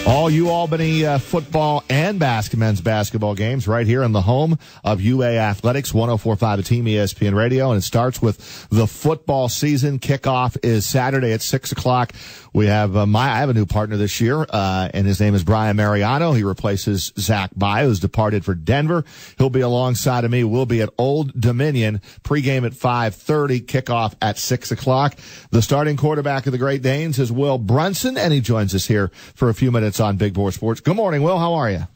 All UAlbany football and men's basketball games right here in the home of UA Athletics, 104.5 The Team, ESPN Radio, and it starts with the football season. Kickoff is Saturday at 6 o'clock. We have I have a new partner this year, and his name is Brian Mariano. He replaces Zach Bye, who's departed for Denver. He'll be alongside of me. We'll be at Old Dominion, pregame at 5:30, kickoff at 6 o'clock. The starting quarterback of the Great Danes is Will Brunson, and he joins us here for a few minutes on Big Board Sports. Good morning, Will. How are you?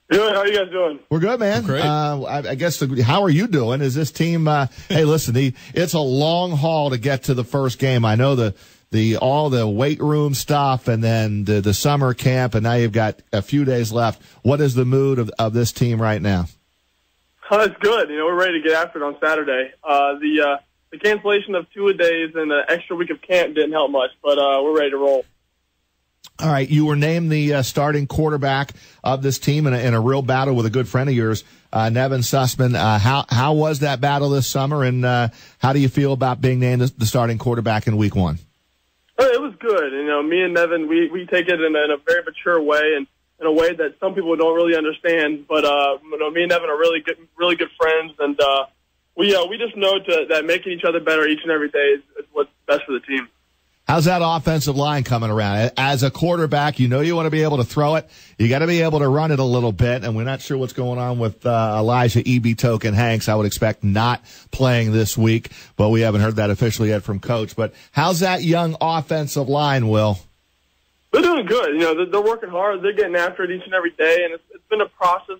Good. How are you guys doing? We're good, man. Great. I guess how are you doing? Is this team? Hey, listen, it's a long haul to get to the first game. I know all the weight room stuff, and then the summer camp, and now you've got a few days left. What is the mood of this team right now? It's good. We're ready to get after it on Saturday. The cancellation of 2 days and an extra week of camp didn't help much, but we're ready to roll. All right, you were named the starting quarterback of this team in a real battle with a good friend of yours, Nevin Sussman. How was that battle this summer, and how do you feel about being named the starting quarterback in Week 1? It was good. Me and Nevin, we take it in a very mature way, and in a way that some people don't really understand. But me and Nevin are really good friends, and we just know that making each other better each and every day is what's best for the team. How's that offensive line coming around? As a quarterback, you want to be able to throw it. You got to be able to run it a little bit, and we're not sure what's going on with Elijah E.B. Token Hanks. I would expect not playing this week, but we haven't heard that officially yet from Coach. But how's that young offensive line, Will? They're doing good. They're working hard. They're getting after it each and every day, and it's been a process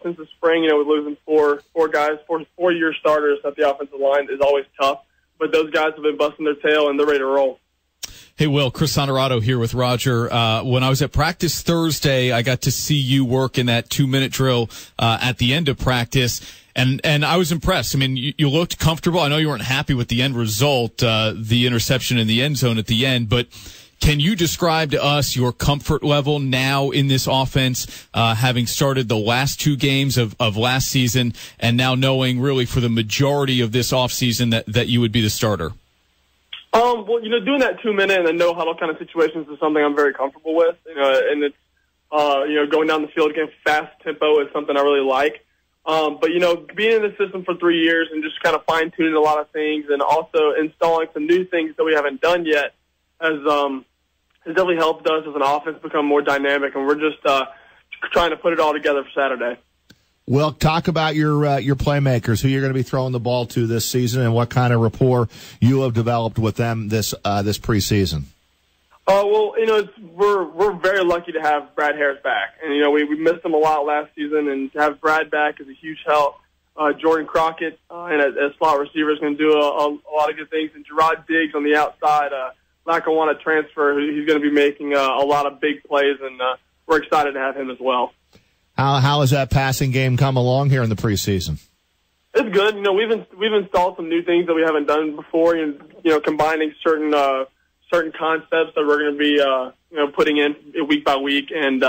since the spring. With losing four guys, four-year starters at the offensive line is always tough. But those guys have been busting their tail, and they're ready to roll. Hey, Will, Chris Honorato here with Roger. When I was at practice Thursday, I got to see you work in that 2-minute drill at the end of practice, and I was impressed. I mean, you looked comfortable. I know you weren't happy with the end result, the interception in the end zone at the end, but can you describe to us your comfort level now in this offense, having started the last 2 games of last season and now knowing really for the majority of this offseason that you would be the starter? Well, doing that 2-minute and the no huddle kind of situations is something I'm very comfortable with. And it's, going down the field again, fast tempo is something I really like. But being in the system for 3 years and just kind of fine tuning a lot of things and also installing some new things that we haven't done yet has definitely helped us as an offense become more dynamic. And we're just trying to put it all together for Saturday. Well, talk about your playmakers, who you're going to be throwing the ball to this season, and what kind of rapport you have developed with them this preseason. Well, we're very lucky to have Brad Harris back, and we missed him a lot last season, and to have Brad back is a huge help. Jordan Crockett and a slot receiver is going to do a lot of good things, and Gerard Diggs on the outside, Lackawanna transfer, he's going to be making a lot of big plays, and we're excited to have him as well. How has that passing game come along here in the preseason? It's good. We've installed some new things that we haven't done before. Combining certain concepts that we're going to be putting in week by week, and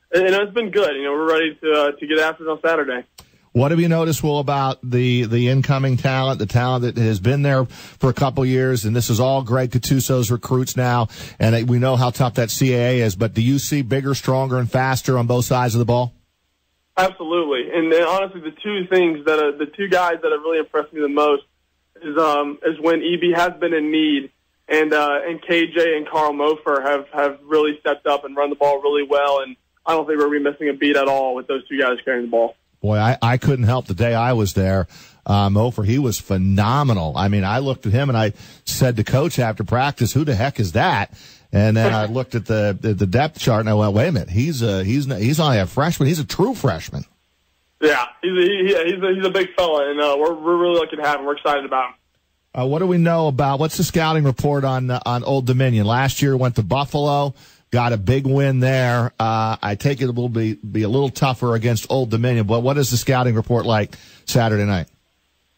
it's been good. We're ready to get after it on Saturday. What have you noticed, Will, about the incoming talent, the talent that has been there for a couple years, and this is all Greg Cattuso's recruits now, and we know how tough that CAA is, but do you see bigger, stronger, and faster on both sides of the ball? Absolutely, and honestly, the two guys that have really impressed me the most is when EB has been in need, and KJ and Carl Mofer have really stepped up and run the ball really well, and I don't think we're going to be missing a beat at all with those two guys carrying the ball. Boy, I couldn't help the day I was there. Mofer, he was phenomenal. I mean, I looked at him and I said to Coach after practice, "Who the heck is that?" And then I looked at the depth chart and I went, "Wait a minute, he's only a freshman. He's a true freshman." Yeah, he's a big fella, and we're really lucky to have him. We're excited about him. What do we know about what's the scouting report on Old Dominion? Last year went to Buffalo, got a big win there. I take it will be a little tougher against Old Dominion, but what is the scouting report like Saturday night?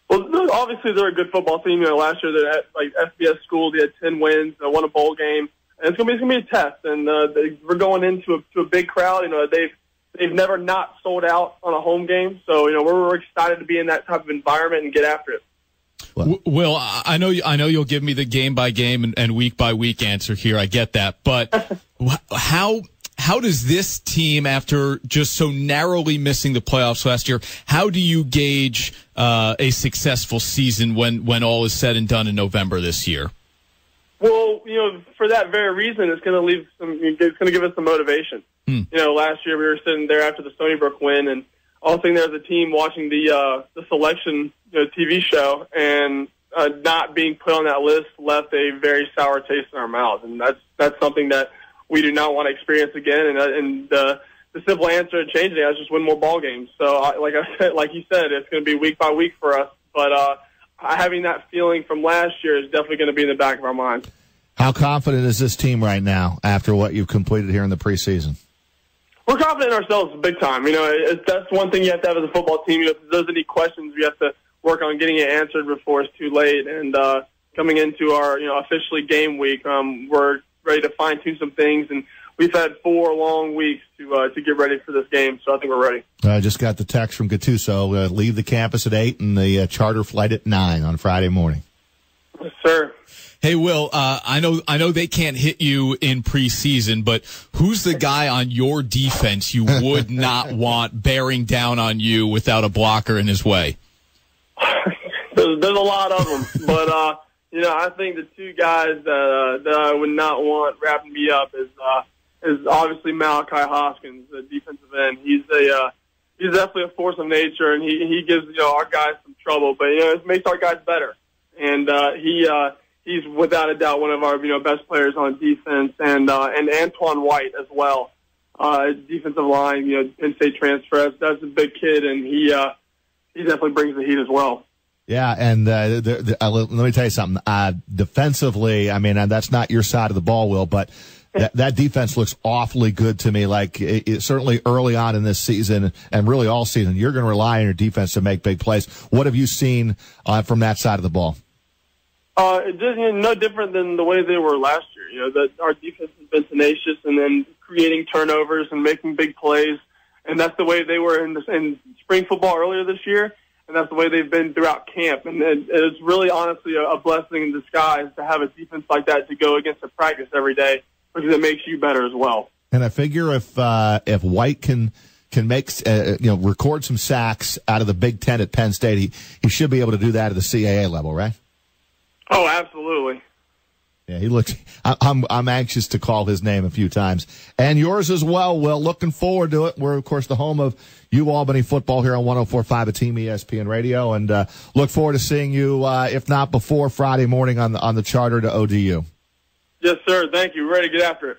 Well, obviously they're a good football team. Last year they're at FBS school. They had 10 wins. They won a bowl game. And it's gonna be a test, and we're going into a big crowd. They've never not sold out on a home game, so we're excited to be in that type of environment and get after it. Will, I know you'll give me the game by game and week by week answer here. I get that, but how how does this team, after just so narrowly missing the playoffs last year, how do you gauge a successful season when all is said and done in November this year? Well, for that very reason, it's going to give us some motivation. Last year we were sitting there after the Stony Brook win, and all sitting there as a team watching the selection TV show, and not being put on that list left a very sour taste in our mouths, and that's something that we do not want to experience again. And the simple answer to changing it is just win more ball games. So, like you said, it's going to be week by week for us. But having that feeling from last year is definitely going to be in the back of our minds. How confident is this team right now after what you've completed here in the preseason? We're confident in ourselves big time. That's one thing you have to have as a football team. If there's any questions, we have to work on getting it answered before it's too late. And coming into our officially game week, we're ready to fine-tune some things, and we've had 4 long weeks to get ready for this game, so I think we're ready. I just got the text from Gattuso, leave the campus at 8 and the charter flight at 9 on Friday morning. Yes, sir. Hey, Will, I know they can't hit you in preseason, but who's the guy on your defense you would not want bearing down on you without a blocker in his way? There's a lot of them, but I think the 2 guys that I would not want wrapping me up is obviously Malachi Hoskins, the defensive end. He's definitely a force of nature, and he gives our guys some trouble, but it makes our guys better. And he's without a doubt one of our best players on defense, and Antoine White as well, defensive line, Penn State transfer. That's a big kid, and he definitely brings the heat as well. Yeah, and let me tell you something. Defensively, I mean, that's not your side of the ball, Will, but that defense looks awfully good to me. Like, certainly early on in this season and really all season, you're going to rely on your defense to make big plays. What have you seen from that side of the ball? It's just no different than the way they were last year. That our defense has been tenacious and then creating turnovers and making big plays, and that's the way they were in spring football earlier this year. And that's the way they've been throughout camp. And it's really, honestly, a blessing in disguise to have a defense like that to go against a practice every day, because it makes you better as well. And I figure if White can make record some sacks out of the Big Ten at Penn State, he should be able to do that at the CAA level, right? Oh, absolutely. Yeah, he looks. I'm anxious to call his name a few times, and yours as well. Well, looking forward to it. We're of course the home of UAlbany football here on 104.5 at Team ESPN Radio, and look forward to seeing you, if not before Friday morning on the charter to ODU. Yes, sir. Thank you. We're ready to get after it.